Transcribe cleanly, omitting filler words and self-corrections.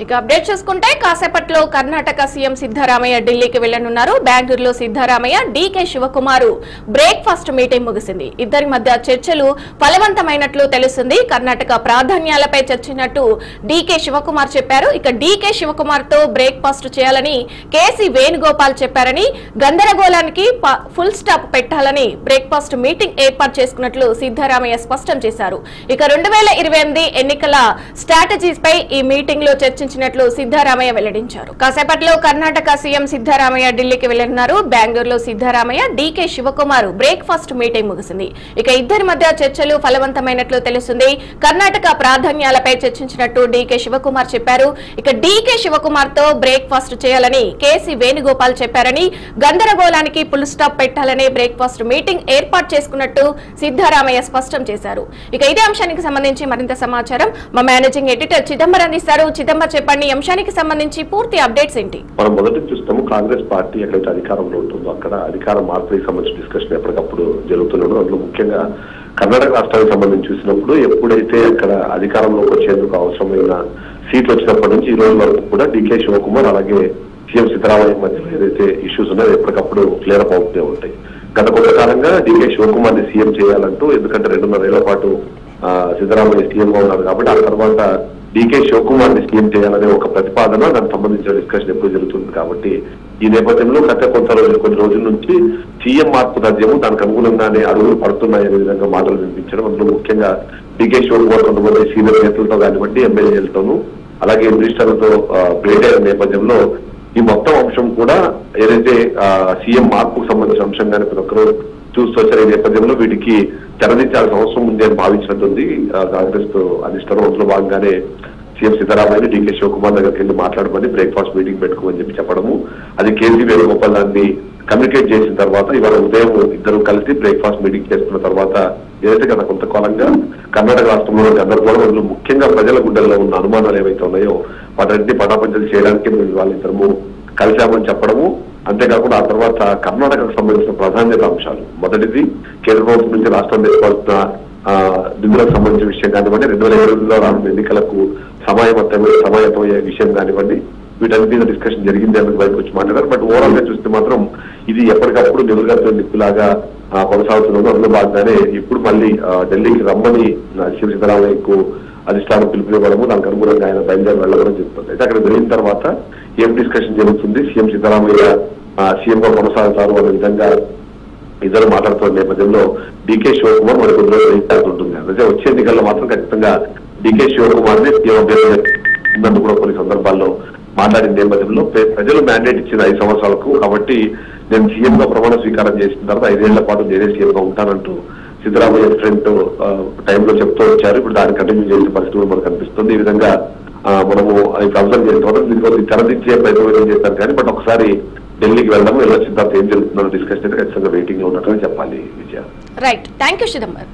ఇక అప్డేట్ చూసుకుంటే కాసేపట్లో కర్ణాటక సీఎం సిద్ధరామయ్య ఢిల్లీకి వెళ్లనున్నారు. బెంగళూరులో సిద్ధరామయ్య డీకే శివకుమార్ బ్రేక్ఫాస్ట్ మీటింగ్ ముగిసింది. ఇద్దరి మధ్య చర్చలు ఫలవంతమైనట్లు తెలుస్తుంది. కర్ణాటక ప్రాధాన్యాలపై చర్చించినట్టు డీకే శివకుమార్ చెప్పారు. ఇక డీకే శివకుమార్ తో బ్రేక్ఫాస్ట్ చేయాలని కేసీ వేణుగోపాల్ చెప్పారని, గందరగోళానికి ఫుల్ స్టాప్ పెట్టాలని బ్రేక్ఫాస్ట్ మీటింగ్ ఏర్పాటు చేసుకున్నట్లు సిద్ధరామయ్య స్పష్టం చేశారు. ఇక 2028 ఎన్నికల స్ట్రాటజీస్ పై ఈ మీటింగ్ లో చర్చించినట్లు సిద్ధరామయ్య వెల్లడించారు. కాసేపట్లో కర్ణాటక సీఎం సిద్ధరామయ్య ఢిల్లీకి వెళ్లనున్నారు. బెంగళూరులో సిద్ధరామయ్య డీకే శివకుమార్ బ్రేక్ఫాస్ట్ మీటింగ్ ముగిసింది. ఇక ఇద్దరి మధ్య చర్చలు ఫలవంతమైనట్లు తెలుస్తుంది. కర్ణాటక ప్రాధాన్యాలపై చర్చించినట్టు డీకే శివకుమార్ చెప్పారు. ఇక డీకే శివకుమార్ తో బ్రేక్ఫాస్ట్ చేయాలని కేసీ వేణుగోపాల్ చెప్పారని, గందరగోళానికి ఫుల్ స్టాప్ పెట్టాలని బ్రేక్ఫాస్ట్ మీటింగ్ ఏర్పాటు చేసుకున్నట్టు సిద్ధరామయ్య స్పష్టం చేశారు. ఇక ఇదే అంశానికి సంబంధించి మరింత సమాచారం మా మేనేజింగ్ ఎడిటర్ చిదంబరం అందిస్తారు. చిదంబరం చెప్పండి, అంశానికి సంబంధించి పూర్తి అప్డేట్స్ ఏంటి? మనం మొదటి చూస్తాము, కాంగ్రెస్ పార్టీ ఎక్కడైతే అధికారంలో ఉంటుందో అక్కడ అధికార మార్పుకి సంబంధించిన డిస్కషన్ ఎప్పటికప్పుడు జరుగుతున్నాడు. అందులో ముఖ్యంగా కర్ణాటక రాష్ట్రానికి సంబంధించి చూసినప్పుడు ఎప్పుడైతే అక్కడ అధికారంలోకి వచ్చేందుకు అవసరమైన సీట్లు వచ్చినప్పటి నుంచి ఈ రోజు వరకు కూడా డీకే శివకుమార్ అలాగే సీఎం సిద్ధరామయ్య మధ్యలో ఏదైతే ఇష్యూస్ ఉన్నాయో ఎప్పటికప్పుడు క్లియర్ అప్ అవుతూనే ఉంటాయి. గత కొంతకాలంగా డీకే శివకుమార్ ని సీఎం చేయాలంటూ, ఎందుకంటే 2.5 ఏళ్ల పాటు సిద్ధరామయ్య సీఎం గా ఉన్నారు కాబట్టి ఆ తర్వాత డీకే శివకుమార్ ని సీఎం చేయాలనే ఒక ప్రతిపాదన, దానికి సంబంధించిన డిస్కషన్ ఎప్పుడు జరుగుతుంది. కాబట్టి ఈ నేపథ్యంలో గత కొన్ని రోజుల నుంచి సీఎం మార్పు తథ్యము దానికి అనుగుణంగానే అడుగులు పడుతున్నాయనే విధంగా మాటలు వినిపించడం, అందులో ముఖ్యంగా డీకే శివకుమార్ కొంతమంది సీనియర్ నేతలతో కానివ్వండి, ఎమ్మెల్యేలతోనూ అలాగే మినిస్టర్లతో భేటీ అయిన నేపథ్యంలో ఈ మొత్తం అంశం కూడా ఏదైతే సీఎం మార్పుకు సంబంధించిన అంశంగానే ప్రతి ఒక్కరూ చూస్తూ వచ్చారు. ఈ నేపథ్యంలో వీటికి తెరదించాల్సిన అవసరం ఉంది అని భావించినట్టుంది కాంగ్రెస్ అధిష్టానం. అందులో భాగంగానే సీఎం సిద్ధరామయ్య డీకే శివకుమార్ దగ్గరికి వెళ్ళి మాట్లాడమని బ్రేక్ఫాస్ట్ మీటింగ్ పెట్టుకోమని చెప్పడము, అది కేసీ వేణుగోపాల్ దాన్ని కమ్యూనికేట్ చేసిన తర్వాత ఇవాళ ఉదయం ఇద్దరు కలిసి బ్రేక్ఫాస్ట్ మీటింగ్ చేస్తున్న తర్వాత ఏదైతే గత కొంతకాలంగా కర్ణాటక రాష్ట్రంలో గందరగోళం, అందులో ముఖ్యంగా ప్రజల గుండెల్లో ఉన్న అనుమానాలు ఏవైతే ఉన్నాయో వాటిని పటాపంచలు చేయడానికి వాళ్ళిద్దరము కలిశామని చెప్పడము, అంతేకాకుండా ఆ తర్వాత కర్ణాటకకు సంబంధించిన ప్రాధాన్యత అంశాలు, మొదటిది కేంద్ర ప్రభుత్వం నుంచి రాష్ట్రం తీసుకోవాల్సిన నిధులకు సంబంధించిన విషయం కానివ్వండి, 2027లో రానున్న ఎన్నికలకు సమాయత్తమయ్యే విషయం కానివ్వండి, వీటన్నిటి మీద డిస్కషన్ జరిగింది అన్నది బయటకు వచ్చి మాట్లాడారు. బట్ ఓవరాల్ గా చూస్తే మాత్రం ఇది ఎప్పటికప్పుడు నిలువుగా నిప్పులాగా కొనసాగుతున్నది. అందులో భాగంగానే ఇప్పుడు మళ్ళీ ఢిల్లీకి రమ్మని సీఎం సిద్ధరామయ్యకు అధిష్టానం పిలుపునివ్వడము, దానికి అనుగుణంగా ఆయన బయలుదేరి వెళ్ళడం చెప్తుంది. అయితే అక్కడ వెళ్ళిన తర్వాత ఏం డిస్కషన్ జరుగుతుంది, సీఎం సిద్ధరామయ్య సీఎం గా కొనసాగుతారు అనే విధంగా ఇద్దరు మాట్లాడుతున్న నేపథ్యంలో డీకే శివకుమార్ మరి కొద్ది రోజులు ఉంటుంది. అయితే వచ్చే ఎన్నికల్లో మాత్రం ఖచ్చితంగా డీకే శివకుమార్ ని సీఎం అభ్యర్థి కూడా కొన్ని సందర్భాల్లో మాట్లాడిన నేపథ్యంలో ప్రజలు మ్యాండేట్ ఇచ్చిన 5 సంవత్సరాలకు, కాబట్టి నేను సీఎం గా ప్రమాణ స్వీకారం చేసిన తర్వాత 5 ఏళ్ల పాటు నేనే సీఎం గా ఉంటానంటూ సిద్ధరామయ్య ఫ్రంట్ టైంలో చెప్తూ వచ్చారు. ఇప్పుడు దాన్ని కంటిన్యూ చేసే పరిస్థితి మనకు కనిపిస్తుంది. ఈ విధంగా మనము అబ్జర్వ్ చేసిన తర్వాత దీనికి తెరదించే ప్రయత్నం చేశారు. కానీ బట్ ఒకసారి ఢిల్లీకి వెళ్ళడం, వెళ్ళొచ్చిన తర్వాత ఏం జరుగుతుందో డిస్కషన్ అయితే ఖచ్చితంగా వెయిటింగ్ లో ఉన్నట్టు చెప్పాలి. Vijaya. Right, thank you Chidambaram.